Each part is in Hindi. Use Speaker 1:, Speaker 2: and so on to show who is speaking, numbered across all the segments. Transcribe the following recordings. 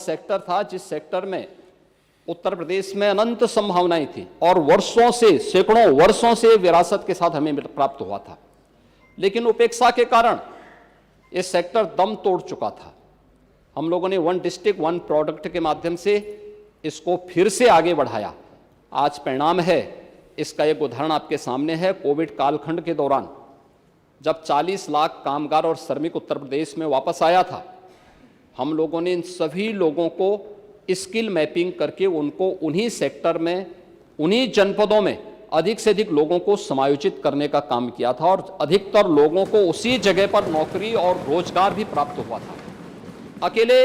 Speaker 1: सेक्टर था जिस सेक्टर में उत्तर प्रदेश में अनंत संभावनाएं थी और वर्षों से, सैकड़ों वर्षों से विरासत के साथ हमें प्राप्त हुआ था। लेकिन उपेक्षा के कारण ये सेक्टर दम तोड़ चुका था। हम लोगों ने वन डिस्ट्रिक्ट वन प्रोडक्ट के माध्यम से इसको फिर से आगे बढ़ाया। आज परिणाम है, इसका एक उदाहरण आपके सामने है। कोविड कालखंड के दौरान जब 40 लाख कामगार और श्रमिक उत्तर प्रदेश में वापस आया था, हम लोगों ने इन सभी लोगों को स्किल मैपिंग करके उनको उन्हीं सेक्टर में, उन्हीं जनपदों में अधिक से अधिक लोगों को समायोजित करने का काम किया था और अधिकतर लोगों को उसी जगह पर नौकरी और रोजगार भी प्राप्त हुआ था। अकेले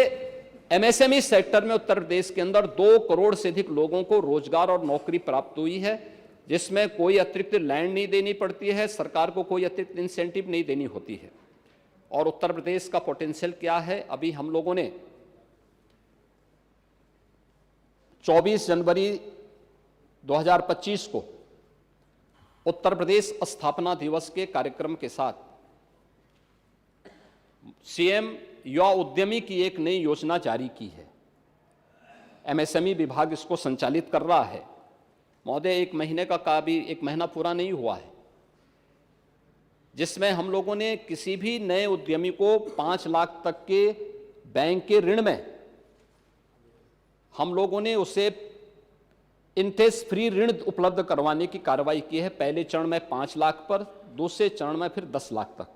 Speaker 1: एमएसएमई सेक्टर में उत्तर प्रदेश के अंदर 2 करोड़ से अधिक लोगों को रोजगार और नौकरी प्राप्त हुई है, जिसमें कोई अतिरिक्त लैंड नहीं देनी पड़ती है, सरकार को कोई अतिरिक्त इंसेंटिव नहीं देनी होती है। और उत्तर प्रदेश का पोटेंशियल क्या है? अभी हम लोगों ने 24 जनवरी 2025 को उत्तर प्रदेश स्थापना दिवस के कार्यक्रम के साथ सीएम युवा उद्यमी की एक नई योजना जारी की है। एमएसएमई विभाग इसको संचालित कर रहा है। महोदय, एक महीना पूरा नहीं हुआ है, जिसमें हम लोगों ने किसी भी नए उद्यमी को 5 लाख तक के बैंक के ऋण में हम लोगों ने उसे इंटरेस्ट फ्री ऋण उपलब्ध करवाने की कार्रवाई की है। पहले चरण में 5 लाख पर, दूसरे चरण में फिर 10 लाख तक।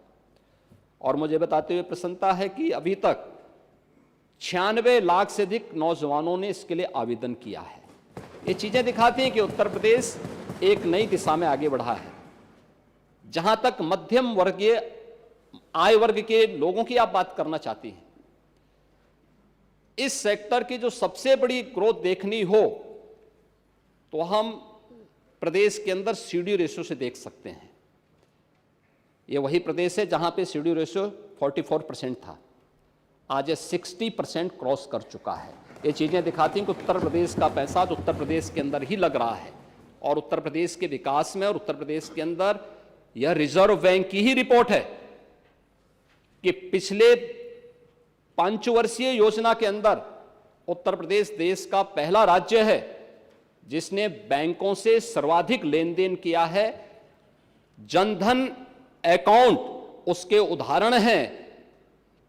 Speaker 1: और मुझे बताते हुए प्रसन्नता है कि अभी तक 96 लाख से अधिक नौजवानों ने इसके लिए आवेदन किया है। ये चीजें दिखाती हैं कि उत्तर प्रदेश एक नई दिशा में आगे बढ़ा है। जहां तक मध्यम वर्गीय आय वर्ग के लोगों की आप बात करना चाहती हैं, इस सेक्टर की जो सबसे बड़ी ग्रोथ देखनी हो तो हम प्रदेश के अंदर सीडी रेशियो से देख सकते हैं। ये वही प्रदेश है जहां पे सीडी रेशियो 44% था, आज ये 60% क्रॉस कर चुका है। ये चीजें दिखाती हैं कि उत्तर प्रदेश का पैसा तो उत्तर प्रदेश के अंदर ही लग रहा है और उत्तर प्रदेश के विकास में और उत्तर प्रदेश के अंदर यह रिजर्व बैंक की ही रिपोर्ट है कि पिछले 5 वर्षीय योजना के अंदर उत्तर प्रदेश देश का पहला राज्य है जिसने बैंकों से सर्वाधिक लेन देन किया है। जनधन अकाउंट उसके उदाहरण हैं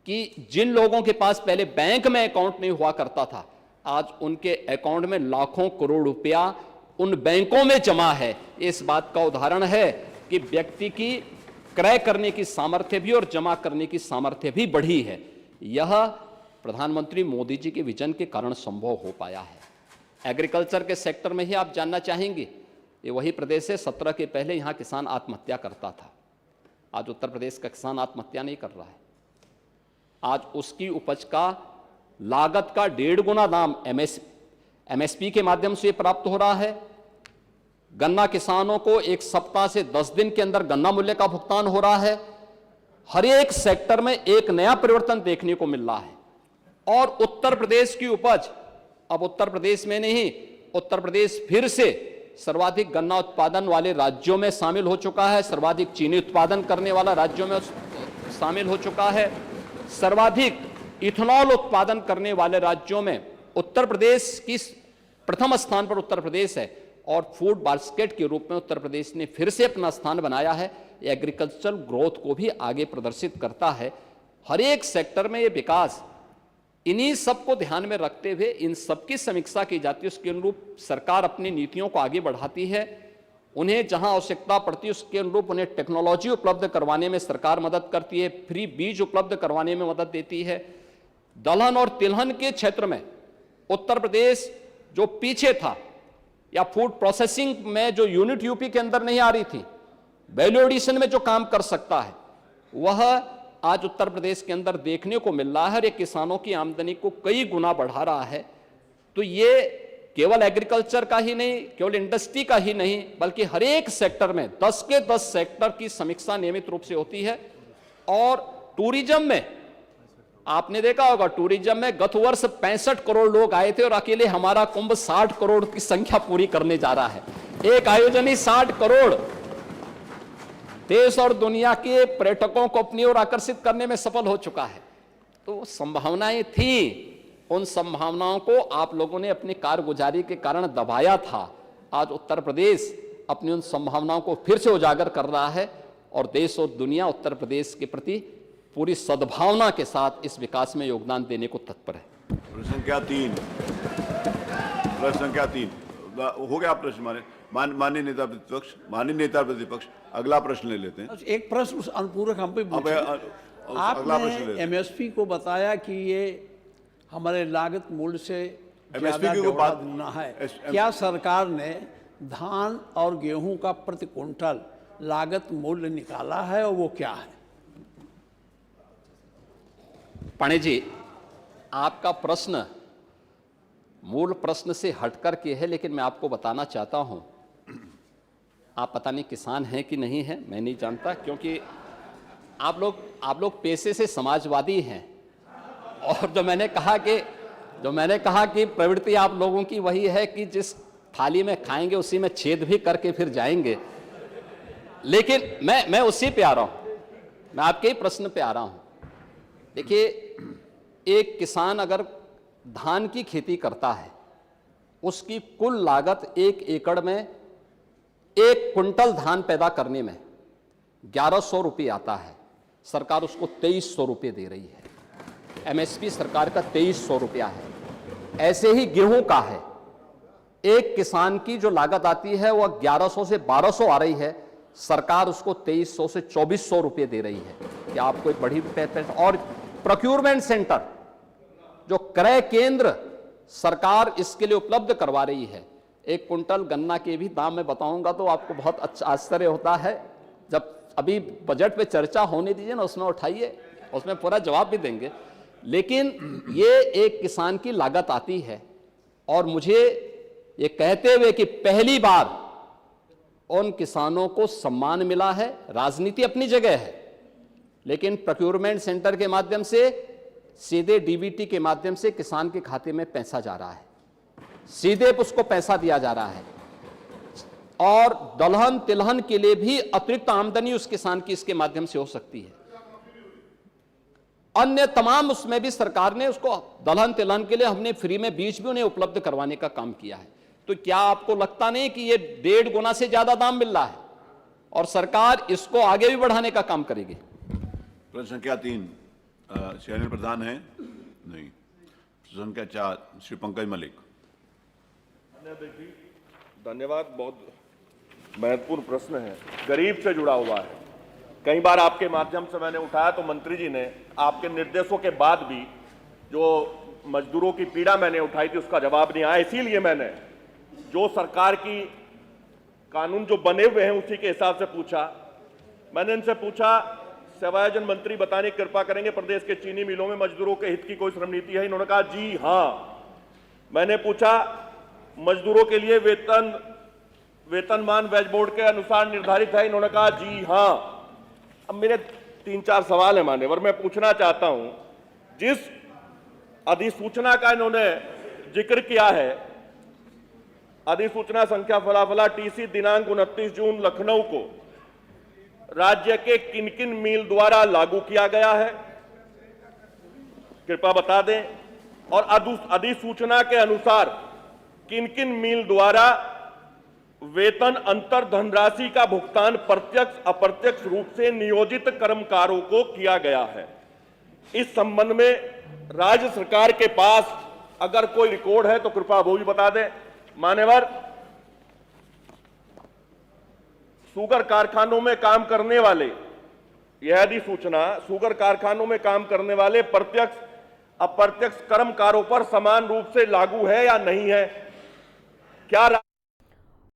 Speaker 1: कि जिन लोगों के पास पहले बैंक में अकाउंट नहीं हुआ करता था, आज उनके अकाउंट में लाखों करोड़ रुपया उन बैंकों में जमा है। इस बात का उदाहरण है कि व्यक्ति की क्रय करने की सामर्थ्य भी और जमा करने की सामर्थ्य भी बढ़ी है। यह प्रधानमंत्री मोदी जी के विजन के कारण संभव हो पाया है। एग्रीकल्चर के सेक्टर में ही आप जानना चाहेंगे, ये वही प्रदेश है 17 के पहले यहां किसान आत्महत्या करता था। आज उत्तर प्रदेश का किसान आत्महत्या नहीं कर रहा है। आज उसकी उपज का लागत का 1.5 गुना दाम एमएसपी के माध्यम से प्राप्त हो रहा है। गन्ना किसानों को 1 सप्ताह से 10 दिन के अंदर गन्ना मूल्य का भुगतान हो रहा है। हर एक सेक्टर में एक नया परिवर्तन देखने को मिल रहा है और उत्तर प्रदेश की उपज अब उत्तर प्रदेश में नहीं, उत्तर प्रदेश फिर से सर्वाधिक गन्ना उत्पादन वाले राज्यों में शामिल हो चुका है, सर्वाधिक चीनी उत्पादन करने वाला राज्यों में शामिल हो चुका है, सर्वाधिक इथेनॉल उत्पादन करने वाले राज्यों में उत्तर प्रदेश की प्रथम स्थान पर उत्तर प्रदेश है और फूड बास्केट के रूप में उत्तर प्रदेश ने फिर से अपना स्थान बनाया है। एग्रीकल्चरल ग्रोथ को भी आगे प्रदर्शित करता है। हर एक सेक्टर में ये विकास, इन्हीं सबको ध्यान में रखते हुए इन सबकी समीक्षा की जाती है। उसके अनुरूप सरकार अपनी नीतियों को आगे बढ़ाती है। उन्हें जहां आवश्यकता पड़ती है उसके अनुरूप उन्हें टेक्नोलॉजी उपलब्ध करवाने में सरकार मदद करती है, फ्री बीज उपलब्ध करवाने में मदद देती है। दलहन और तिलहन के क्षेत्र में उत्तर प्रदेश जो पीछे था या फूड प्रोसेसिंग में जो यूनिट यूपी के अंदर नहीं आ रही थी, वैल्यू एडिशन में जो काम कर सकता है, वह आज उत्तर प्रदेश के अंदर देखने को मिल रहा है और ये किसानों की आमदनी को कई गुना बढ़ा रहा है। तो ये केवल एग्रीकल्चर का ही नहीं, केवल इंडस्ट्री का ही नहीं, बल्कि हर एक सेक्टर में 10 के 10 सेक्टर की समीक्षा नियमित रूप से होती है। और टूरिज्म में आपने देखा होगा, टूरिज्म में गत वर्ष 65 करोड़ लोग आए थे और अकेले हमारा कुंभ 60 करोड़ की संख्या पूरी करने जा रहा है। एक आयोजन ही 60 करोड़ देश और दुनिया के पर्यटकों को अपनी ओर आकर्षित करने में सफल हो चुका है। तो संभावनाएं थी उन संभावनाओं को आप लोगों ने अपनी कारगुजारी के कारण दबाया था। आज उत्तर प्रदेश अपनी उन संभावनाओं को फिर से उजागर कर रहा है और देश और दुनिया उत्तर प्रदेश के प्रति पूरी सद्भावना के साथ इस विकास में योगदान देने को तत्पर है।
Speaker 2: प्रश्न संख्या 3 हो गया प्रश्न। माननीय नेता प्रतिपक्ष अगला प्रश्न ले लेते हैं।
Speaker 3: एक प्रश्न अनुपूरक हम पे आपने एमएसपी को बताया कि ये हमारे लागत मूल्य से ज्यादा दुगना है। क्या सरकार ने धान और गेहूं का प्रति कुंटल लागत मूल्य निकाला है और वो क्या है?
Speaker 1: पाणे जी, आपका प्रश्न मूल प्रश्न से हटकर के है, लेकिन मैं आपको बताना चाहता हूं, आप पता नहीं किसान हैं कि नहीं है, मैं नहीं जानता, क्योंकि आप लोग पेशे से समाजवादी हैं। और जो मैंने कहा कि प्रवृत्ति आप लोगों की वही है कि जिस थाली में खाएंगे उसी में छेद भी करके फिर जाएंगे। लेकिन मैं उसी पे आ रहा हूं, मैं आपके ही प्रश्न पे आ रहा हूं। देखिए, एक किसान अगर धान की खेती करता है, उसकी कुल लागत 1 एकड़ में 1 कुंटल धान पैदा करने में 1100 रुपये आता है। सरकार उसको 2300 रुपये दे रही है। एमएसपी सरकार का 2300 रुपया है। ऐसे ही गेहूं का है, एक किसान की जो लागत आती है वह 1100 से 1200 आ रही है, सरकार उसको 2300 से 2400 रुपये दे रही है। क्या आपको एक बड़ी और प्रोक्यूरमेंट सेंटर, जो क्रय केंद्र सरकार इसके लिए उपलब्ध करवा रही है। 1 कुंटल गन्ना के भी दाम मैं बताऊंगा तो आपको बहुत अच्छा आश्चर्य होता है। जब अभी बजट पे चर्चा होने दीजिए ना, उसमें उठाइए, उसमें पूरा जवाब भी देंगे। लेकिन ये एक किसान की लागत आती है और मुझे ये कहते हुए कि पहली बार उन किसानों को सम्मान मिला है। राजनीति अपनी जगह है, लेकिन प्रोक्यूरमेंट सेंटर के माध्यम से सीधे डीबीटी के माध्यम से किसान के खाते में पैसा जा रहा है, सीधे उसको पैसा दिया जा रहा है। और दलहन तिलहन के लिए भी अतिरिक्त आमदनी उस किसान की इसके माध्यम से हो सकती है। अन्य तमाम उसमें भी सरकार ने उसको दलहन तिलहन के लिए हमने फ्री में बीज भी उन्हें उपलब्ध करवाने का काम किया है। तो क्या आपको लगता नहीं कि ये 1.5 गुना से ज्यादा दाम मिल रहा है और सरकार इसको आगे भी बढ़ाने का काम करेगी?
Speaker 2: प्रश्न संख्या 3 चैनल प्रधान है नहीं। प्रश्न संख्या 4 श्री पंकज मलिक।
Speaker 4: धन्यवाद। बहुत महत्वपूर्ण प्रश्न है, गरीब से जुड़ा हुआ है। कई बार आपके माध्यम से मैंने उठाया तो मंत्री जी ने आपके निर्देशों के बाद भी जो मजदूरों की पीड़ा मैंने उठाई थी उसका जवाब नहीं आया। इसीलिए मैंने जो सरकार की कानून जो बने हुए हैं उसी के हिसाब से पूछा। मैंने इनसे पूछा, सेवायोजन मंत्री बताने की कृपा करेंगे प्रदेश के चीनी मिलों में मजदूरों के हित की कोई श्रम नीति है? इन्होंने कहा जी हाँ। मैंने पूछा, मजदूरों के लिए वेतनमान वेज बोर्ड के अनुसार निर्धारित है? इन्होंने कहा जी हाँ। अब मेरे 3-4 सवाल है मान्यवर, मैं पूछना चाहता हूं, जिस अधिसूचना का इन्होंने जिक्र किया है, अधिसूचना संख्या फलाफला टीसी दिनांक 29 जून लखनऊ को राज्य के किन किन मिल द्वारा लागू किया गया है, कृपया बता दें। और अधिसूचना के अनुसार किन किन मिल द्वारा वेतन अंतर धनराशि का भुगतान प्रत्यक्ष अप्रत्यक्ष रूप से नियोजित कर्मकारों को किया गया है। इस संबंध में राज्य सरकार के पास अगर कोई रिकॉर्ड है तो कृपया वो भी बता दें। मान्यवर, शुगर कारखानों में काम करने वाले, यह अधिसूचना शुगर कारखानों में काम करने वाले प्रत्यक्ष अप्रत्यक्ष कर्मकारों पर समान रूप से लागू है या नहीं है? क्या